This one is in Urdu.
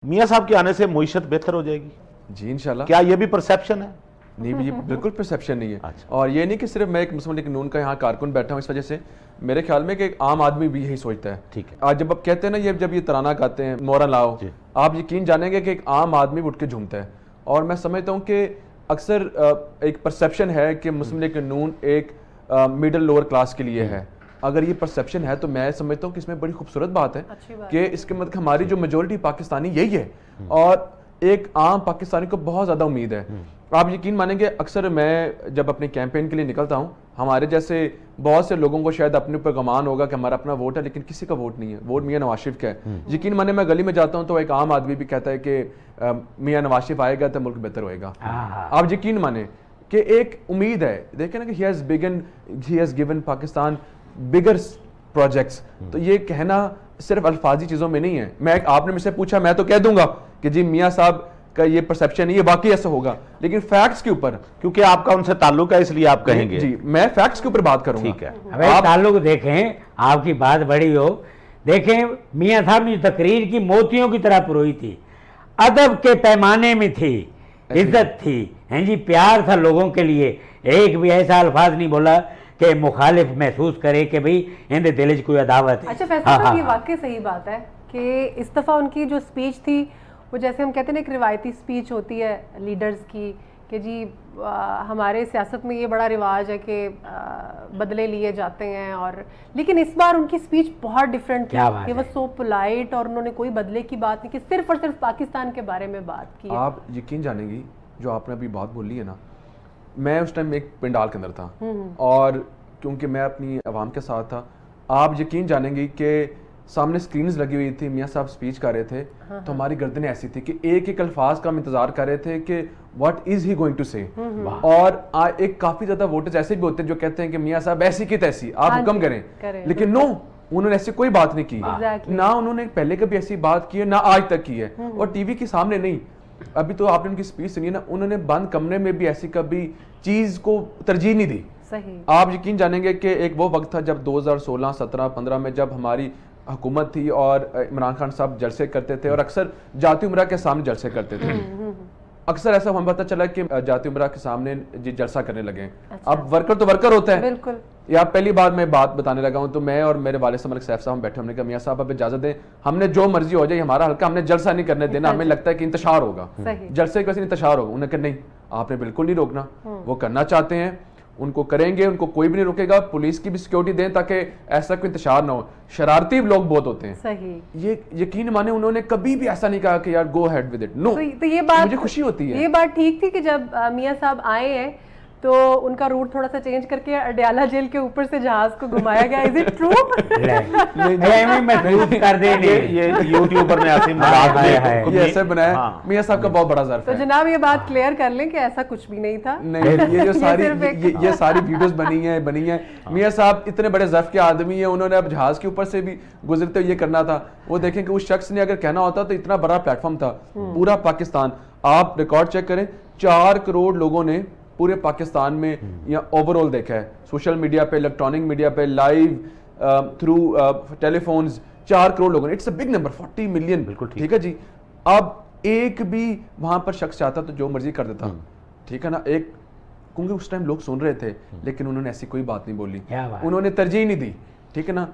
میاں صاحب کے آنے سے معیشت بہتر ہو جائے گی؟ جی انشاءاللہ۔ کیا یہ بھی پرسیپشن ہے؟ نہیں، یہ بالکل پرسیپشن نہیں ہے، اور یہ نہیں کہ صرف میں ایک مسلم لیگ نون کا یہاں کارکن بیٹھا ہوں اس وجہ سے، میرے خیال میں کہ ایک عام آدمی بھی یہی سوچتا ہے۔ ٹھیک ہے، آج جب آپ کہتے ہیں نا جب یہ ترانہ گاتے ہیں مورا لاؤ، آپ یقین جانیں گے کہ ایک عام آدمی اٹھ کے جھومتا ہے، اور میں سمجھتا ہوں کہ اکثر ایک پرسیپشن ہے کہ مسلم لیگ نون ایک میڈل لوور کلاس کے لیے ہے۔ اگر یہ پرسیپشن ہے تو میں سمجھتا ہوں کہ اس میں بڑی خوبصورت بات ہے کہ اس کے مطلب ہماری جو میجورٹی پاکستانی یہی ہے، اور ایک عام پاکستانی کو بہت زیادہ امید ہے۔ آپ یقین مانیں گے اکثر میں جب اپنے کیمپین کے لیے نکلتا ہوں، ہمارے جیسے بہت سے لوگوں کو شاید اپنے اوپر گمان ہوگا کہ ہمارا اپنا ووٹ ہے، لیکن کسی کا ووٹ نہیں ہے، ووٹ میاں نواز شریف کا ہے۔ یقین مانے میں گلی میں جاتا ہوں تو ایک عام آدمی بھی کہتا ہے کہ میاں نواز شریف آئے گا تو ملک بہتر ہوئے گا۔ آپ یقین مانیں کہ ایک امید ہے، دیکھیں نا کہ he has given Pakistan bigger projects، تو یہ کہنا صرف الفاظی چیزوں میں نہیں ہے۔ آپ نے مجھ سے پوچھا، میں تو کہہ دوں گا کہ جی میاں صاحب کا یہ پرسیپشن ہے، یہ واقعی ایسا ہوگا، لیکن فیکٹس کے اوپر، کیونکہ آپ کا ان سے تعلق ہے اس لیے آپ کہیں گے۔ جی میں فیکٹس کے اوپر بات کروں گا۔ ٹھیک ہے، اب تعلق دیکھیں، آپ کی بات بڑی ہو، دیکھیں میاں صاحب نے تقریر کی موتیوں کی طرح پروئی تھی، ادب کے پیمانے میں تھی، عزت تھی، ہیں جی پیار تھا لوگوں کے لیے، ایک بھی ایسا الفاظ نہیں بولا کہ مخالف محسوس کرے کہ بھئی اندے دل وچ کوئی عداوت ہے۔ اچھا فیصل صاحب، یہ واقعی صحیح بات ہے کہ اس دفعہ ان کی جو سپیچ تھی وہ جیسے ہم کہتے ہیں نا ایک روایتی سپیچ ہوتی ہے لیڈرز کی کہ جی ہمارے سیاست میں یہ بڑا رواج ہے کہ بدلے لیے جاتے ہیں، اور لیکن اس بار ان کی سپیچ بہت ڈیفرنٹ تھی کہ وہ سو پولائٹ، اور انہوں نے کوئی بدلے کی بات نہیں کی، صرف اور صرف پاکستان کے بارے میں بات کی۔ آپ یقین جانیں گی جو آپ نے ابھی بات بولی ہے نا، میں اس ٹائم ایک پنڈال کے اندر تھا، اور کیونکہ میں اپنی عوام کے ساتھ تھا، آپ یقین جانیں گی کہ سامنے سکرینز لگی ہوئی تھی، میاں صاحب سپیچ کر رہے تھے، تو ہماری گردنیں ایسی تھی کہ ایک ایک الفاظ کا ہم انتظار کر رہے تھے کہ what is he going to say, اور ایک کافی زیادہ ووٹرز ایسے بھی ہوتے ہیں جو کہتے ہیں کہ میاں صاحب ایسی کی تیسی آپ حکم کریں، لیکن نو، انہوں نے ایسی کوئی بات نہیں کی، نہ انہوں نے پہلے کبھی ایسی بات کی ہے، نہ آج تک کی ہے، اور ٹی وی کے سامنے نہیں۔ ابھی تو آپ نے ان کی سپیچ سنی ہے نا، انہوں نے بند کمرے میں بھی ایسی کبھی چیز کو ترجیح نہیں دی۔ آپ یقین جانیں گے کہ ایک وہ وقت تھا جب 2016 17 15 میں جب ہماری حکومت تھی اور عمران خان صاحب جلسے کرتے تھے، اور اکثر جاتی عمرہ کے سامنے جلسے کرتے تھے، اکثر ایسا ہمیں پتہ چلا کہ جاتی عمرہ کے سامنے جی جلسہ کرنے لگے۔ اب ورکر تو ورکر ہوتا ہے، یا پہلی بار میں بات بتانے لگا ہوں، تو میں اور میرے والد صاحب ملک سیف صاحب بیٹھے، ہم نے کہا میاں صاحب اب اجازت دیں، ہم نے جو مرضی ہو جائے ہمارا حلقہ، ہم نے جلسہ نہیں کرنے دینا، ہمیں لگتا ہے کہ انتشار ہوگا، جلسے کا انتشار ہوگا۔ انہوں نے کہا نہیں، آپ نے بالکل نہیں روکنا، وہ کرنا چاہتے ہیں ان کو کریں گے، ان کو کوئی بھی نہیں روکے گا، پولیس کی بھی سیکیورٹی دیں تاکہ ایسا کوئی انتشار نہ ہو۔ شرارتی لوگ بہت ہوتے ہیں، یہ یقین مانے انہوں نے کبھی بھی ایسا نہیں کہا کہ یار گو ہیڈ ود اٹ، نو، مجھے خوشی ہوتی ہے۔ یہ بات ٹھیک تھی کہ جب میاں صاحب آئے ہیں تو ان کا روٹ تھوڑا سا چینج کر کے اڈیالہ جیل کے اوپر سے جہاز کو گھمایا گیا، از اٹ ٹرو؟ یہ یوٹیوبر نے ایسے بنایا، میاں صاحب کا بہت بڑا ظرف ہے۔ تو جناب یہ بات کلیئر کر لیں کہ ایسا کچھ بھی نہیں تھا، نہیں، یہ جو ساری ویڈیوز بنی ہیں، میاں صاحب اتنے بڑے ظرف کے آدمی ہیں، انہوں نے اب جہاز کے اوپر سے بھی گزرتے یہ کرنا تھا۔ وہ دیکھیں کہ اس شخص نے اگر کہنا ہوتا تو اتنا بڑا پلیٹ فارم تھا، پورا پاکستان، آپ ریکارڈ چیک کریں، 4 کروڑ لوگوں نے پورے پاکستان میں یا اوور آل دیکھا ہے، سوشل میڈیا پہ، الیکٹرانک میڈیا پہ، live through telephones, 4 crore لوگوں نے، it's a big number, 40 million, بالکل ٹھیک ہے جی۔ اب ایک بھی وہاں پر شخص چاہتا تو جو مرضی کر دیتا، ٹھیک ہے نا، ایک کیونکہ اس ٹائم لوگ سن رہے تھے، لیکن انہوں نے ایسی کوئی بات نہیں بولی، انہوں نے ترجیح نہیں دی، ٹھیک ہے نا۔